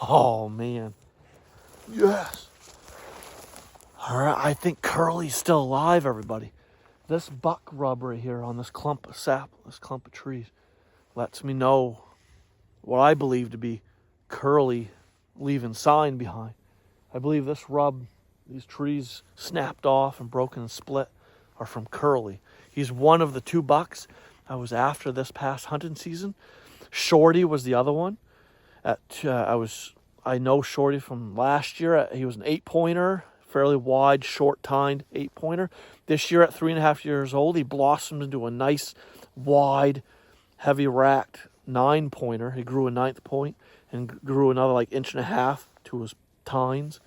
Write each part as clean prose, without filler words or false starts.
Oh, man. Yes. All right, I think Curly's still alive, everybody. This buck rub right here on this clump of sap, this clump of trees, lets me know what I believe to be Curly leaving sign behind. I believe this rub, these trees snapped off and broken and split, are from Curly. He's one of the two bucks I was after this past hunting season. Shorty was the other one. I know Shorty from last year. He was an 8-pointer, fairly wide, short-tined 8-pointer. This year at 3.5 years old, he blossomed into a nice, wide, heavy-racked 9-pointer. He grew a 9th point and grew another 1.5 inches to his tines.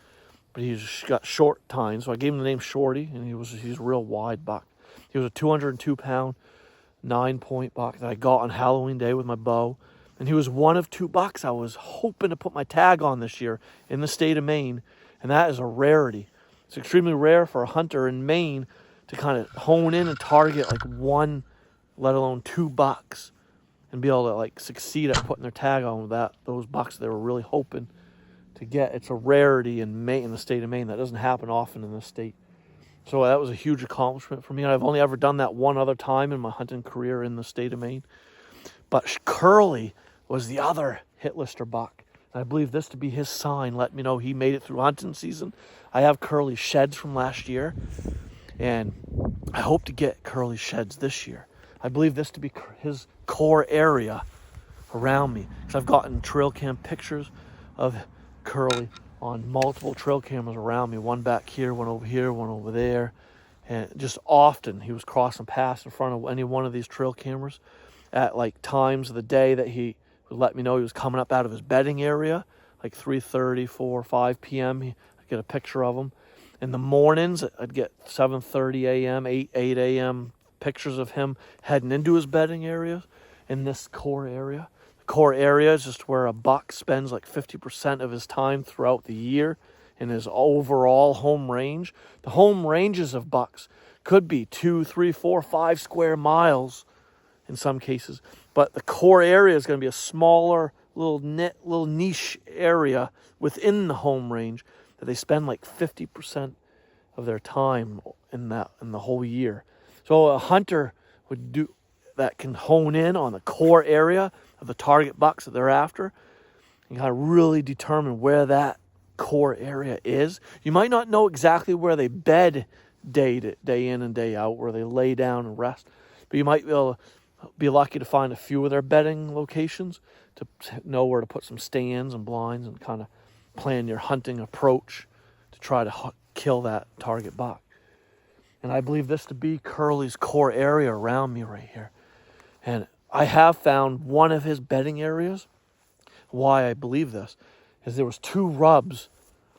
But he's got short tines, so I gave him the name Shorty, and he's a real wide buck. He was a 202-pound 9-point buck that I got on Halloween Day with my bow. And he was one of two bucks I was hoping to put my tag on this year in the state of Maine. And that is a rarity. It's extremely rare for a hunter in Maine to kind of hone in and target one, let alone two bucks, and be able to succeed at putting their tag on with those bucks they were really hoping to get. It's a rarity in Maine, in the state of Maine. That doesn't happen often in this state. So that was a huge accomplishment for me. And I've only ever done that one other time in my hunting career in the state of Maine. But Curly was the other hit lister buck. And I believe this to be his sign, let me know he made it through hunting season. I have Curly's sheds from last year, and I hope to get Curly's sheds this year. I believe this to be his core area around me, because I've gotten trail cam pictures of Curly on multiple trail cameras around me. One back here, one over here, one over there. And just often he was crossing paths in front of any one of these trail cameras at times of the day that he would let me know he was coming up out of his bedding area, 3:30, 4, 5 p.m. I'd get a picture of him. In the mornings, I'd get 7:30 a.m., 8 a.m. pictures of him heading into his bedding area in this core area. The core area is just where a buck spends 50% of his time throughout the year in his overall home range. The home ranges of bucks could be 2, 3, 4, 5 square miles in some cases. But the core area is going to be a smaller, little niche area within the home range that they spend 50% of their time in the whole year. So a hunter would do that, can hone in on the core area of the target bucks that they're after and kind of really determine where that core area is. You might not know exactly where they bed day in and day out, where they lay down and rest, but you might be lucky to find a few of their bedding locations to know where to put some stands and blinds and kind of plan your hunting approach to try to kill that target buck. And I believe this to be Curly's core area around me right here. And I have found one of his bedding areas. Why I believe this is there was 2 rubs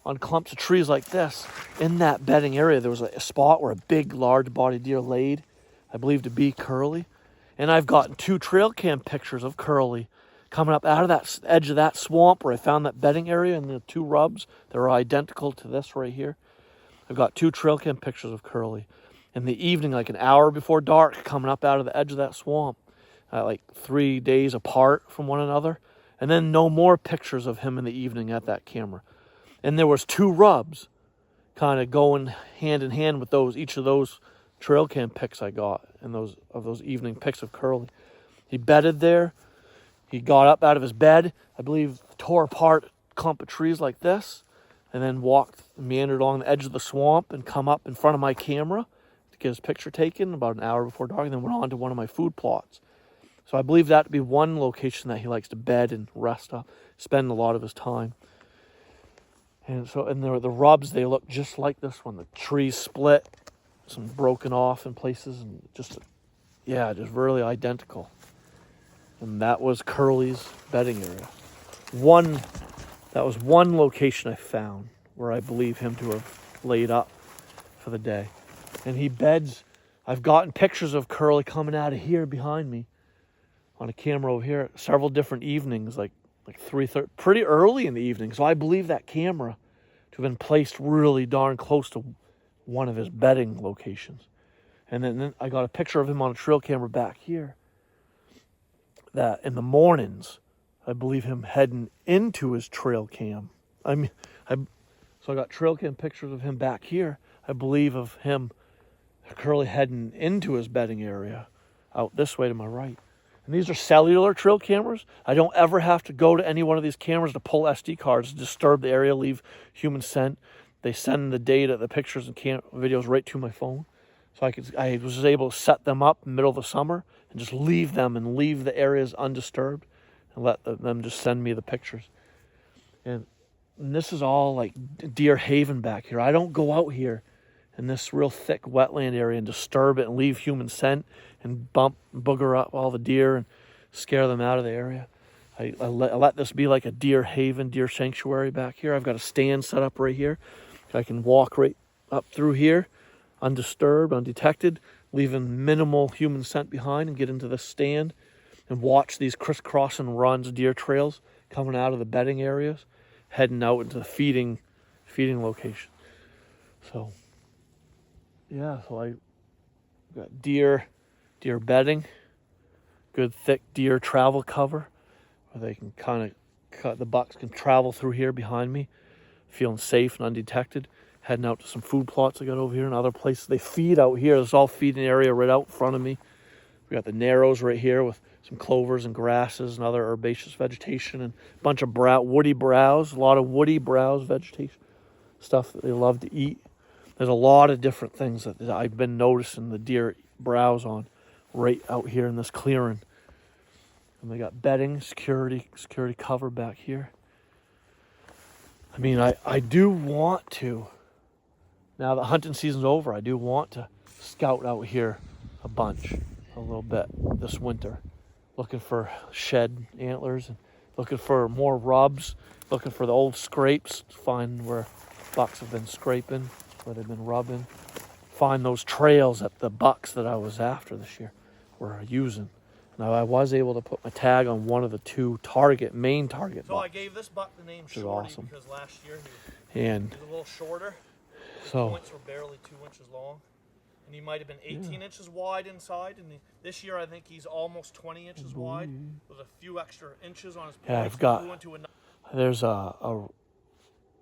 on clumps of trees like this. In that bedding area, there was a spot where a big, large-bodied deer laid, I believe to be Curly. And I've gotten 2 trail cam pictures of Curly coming up out of that edge of that swamp where I found that bedding area, and the 2 rubs that are identical to this right here. I've got 2 trail cam pictures of Curly in the evening, an hour before dark, coming up out of the edge of that swamp, 3 days apart from one another. And then no more pictures of him in the evening at that camera. And there was 2 rubs kind of going hand in hand with each of those trail cam pics I got, and those evening pics of Curly. He bedded there. He got up out of his bed, I believe tore apart a clump of trees like this, and then meandered along the edge of the swamp and come up in front of my camera to get his picture taken about an hour before dark, and then went on to one of my food plots. So I believe that to be one location that he likes to bed and rest up, spend a lot of his time. And the rubs, they look just like this one. The trees split, some broken off in places, and just really identical. And that was Curly's bedding area. That was one location I found where I believe him to have laid up for the day. And he beds. I've gotten pictures of Curly coming out of here behind me on a camera over here several different evenings, like 3:30, pretty early in the evening. So I believe that camera to have been placed really darn close to one of his bedding locations. And then I got a picture of him on a trail camera back here that in the mornings, I believe him heading into his trail cam. So I got trail cam pictures of him back here. I believe of him currently heading into his bedding area out this way to my right. And these are cellular trail cameras. I don't ever have to go to any one of these cameras to pull SD cards, disturb the area, leave human scent. They send the data, the pictures and videos right to my phone. So I was able to set them up in the middle of the summer and just leave them and leave the areas undisturbed and let them just send me the pictures. And this is all like deer haven back here. I don't go out here in this real thick wetland area and disturb it and leave human scent and booger up all the deer and scare them out of the area. I let this be like a deer haven, deer sanctuary back here. I've got a stand set up right here. I can walk right up through here, undisturbed, undetected, leaving minimal human scent behind, and get into the stand and watch these crisscross and runs deer trails coming out of the bedding areas, heading out into the feeding location. So yeah, so I got deer bedding, good thick deer travel cover where they can the bucks can travel through here behind me, feeling safe and undetected. Heading out to some food plots I got over here and other places. They feed out here. There's all feeding area right out in front of me. We got the narrows right here with some clovers and grasses and other herbaceous vegetation and a bunch of woody browse, a lot of woody browse vegetation, stuff that they love to eat. There's a lot of different things that I've been noticing the deer browse on right out here in this clearing. And they got bedding, security cover back here. I mean, I do want to, now that hunting season's over, I do want to scout out here a little bit this winter. Looking for shed antlers and looking for more rubs, looking for the old scrapes, find where bucks have been scraping, where they've been rubbing. Find those trails that the bucks that I was after this year were using. Now I was able to put my tag on one of the two Maine target bucks. So I gave this buck the name Shorty awesome. because last year he was a little shorter. His points were barely 2 inches long. And he might have been 18 inches wide inside. And this year I think he's almost 20 inches wide with a few extra inches on his points. Yeah, I've got, there's a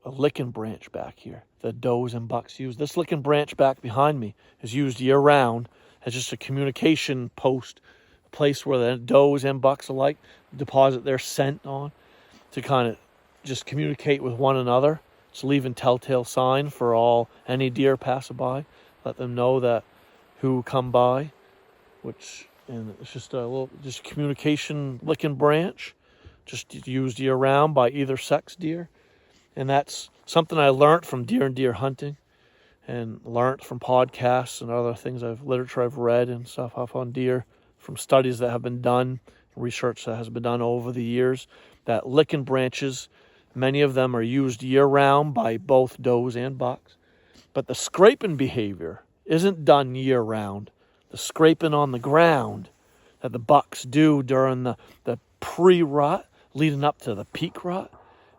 licking branch back here that does and bucks use. This licking branch back behind me is used year round as just a communication post, a place where the does and bucks alike deposit their scent on to kind of just communicate with one another. It's leaving telltale sign for any deer passerby. Let them know that who come by, and it's just a little communication licking branch, just used year round by either sex deer. And that's something I learned from deer and deer hunting and learned from podcasts and other things literature I've read and stuff up on deer, from studies that have been done, research that has been done over the years, that licking branches, many of them are used year round by both does and bucks. But the scraping behavior isn't done year round. The scraping on the ground that the bucks do during the pre-rut leading up to the peak rut,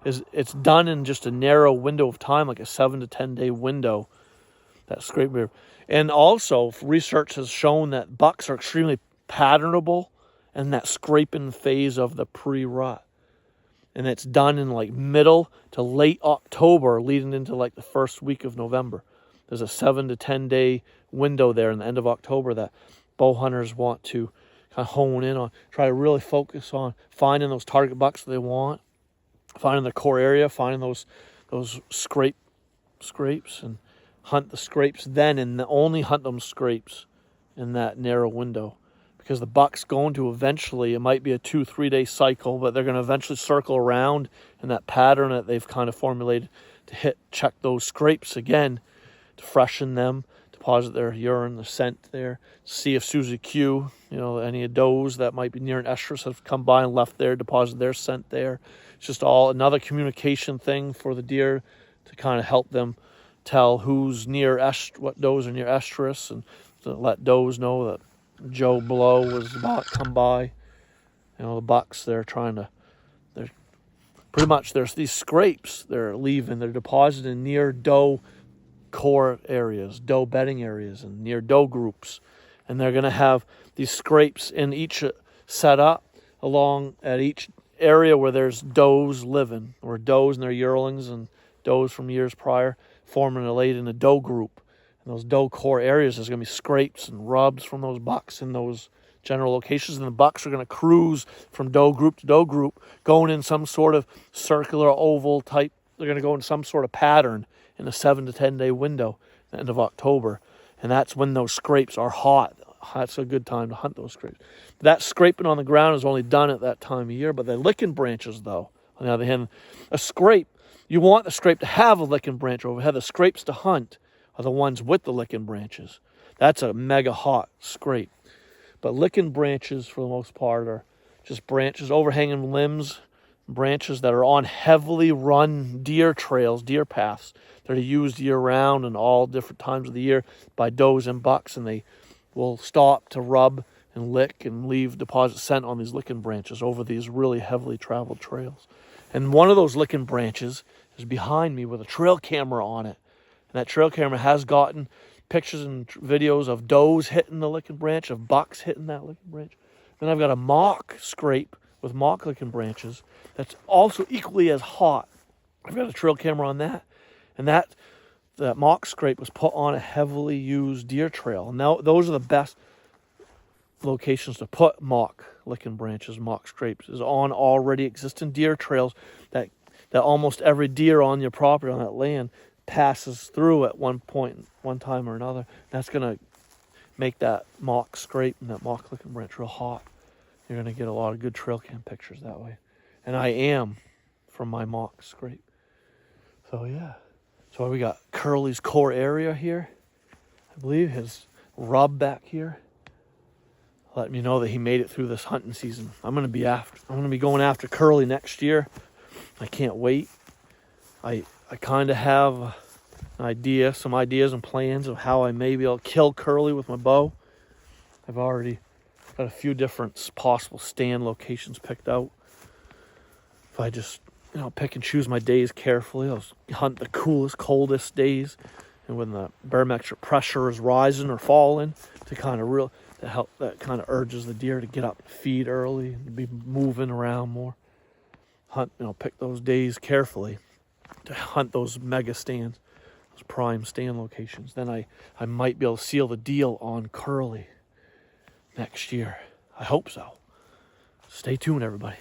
it's done in just a narrow window of time, like a 7 to 10 day window, that scrape behavior. And also research has shown that bucks are extremely patternable in that scraping phase of the pre-rut. And it's done in like middle to late October, leading into like the first week of November. There's a 7 to 10 day window there in the end of October that bow hunters want to kind of hone in on, try to really focus on finding those target bucks that they want, finding the core area, finding those scrapes and hunt the scrapes then, and only hunt them scrapes in that narrow window. Because the buck's going to eventually, it might be a 2-3 day cycle, but they're going to eventually circle around in that pattern that they've kind of formulated to check those scrapes again, to freshen them, deposit their urine, the scent there, see if Susie Q, any of does that might be near an estrus have come by and left there, deposit their scent there. It's just all another communication thing for the deer to kind of help them tell who's near what does are near estrus, and to let does know that Joe Blow was about to come by. The bucks, they're pretty much, there's these scrapes they're leaving, they're depositing near doe core areas, doe bedding areas, and near doe groups. And they're going to have these scrapes in each set up along at each area where there's does living, or does and their yearlings and does from years prior forming a late in a doe group. In those doe core areas, there's going to be scrapes and rubs from those bucks in those general locations, and the bucks are going to cruise from doe group to doe group, going in some sort of circular oval type. They're going to go in some sort of pattern in a 7 to 10 day window at the end of October, and that's when those scrapes are hot. That's a good time to hunt those scrapes. That scraping on the ground is only done at that time of year, but the licking branches, though, on the other hand, a scrape, you want the scrape to have a licking branch overhead. The scrapes to hunt are the ones with the licking branches. That's a mega hot scrape. But licking branches, for the most part, are just branches, overhanging limbs, branches that are on heavily run deer trails, deer paths that are used year-round and all different times of the year by does and bucks, and they will stop to rub and lick and leave deposit scent on these licking branches over these really heavily traveled trails. And one of those licking branches is behind me with a trail camera on it. And that trail camera has gotten pictures and videos of does hitting the licking branch, of bucks hitting that licking branch. Then I've got a mock scrape with mock licking branches that's also equally as hot. I've got a trail camera on that. And that mock scrape was put on a heavily used deer trail. And now those are the best locations to put mock licking branches, mock scrapes, is on already existing deer trails that almost every deer on your property, on that land, passes through at one point, one time or another. That's going to make that mock scrape and that mock licking branch real hot. You're going to get a lot of good trail cam pictures that way. And I am from my mock scrape. So yeah. So we got Curly's core area here. I believe his rub back here. Let me know that he made it through this hunting season. I'm going to be going after Curly next year. I can't wait. I kind of have an idea, some ideas and plans of how I may be able to kill Curly with my bow. I've already got a few different possible stand locations picked out. If I just, pick and choose my days carefully, I'll hunt the coolest, coldest days, and when the barometric pressure is rising or falling, to kind of urges the deer to get up and feed early and be moving around more. Pick those days carefully to hunt those mega stands, those prime stand locations. Then I might be able to seal the deal on Curly next year. I hope so. Stay tuned, everybody.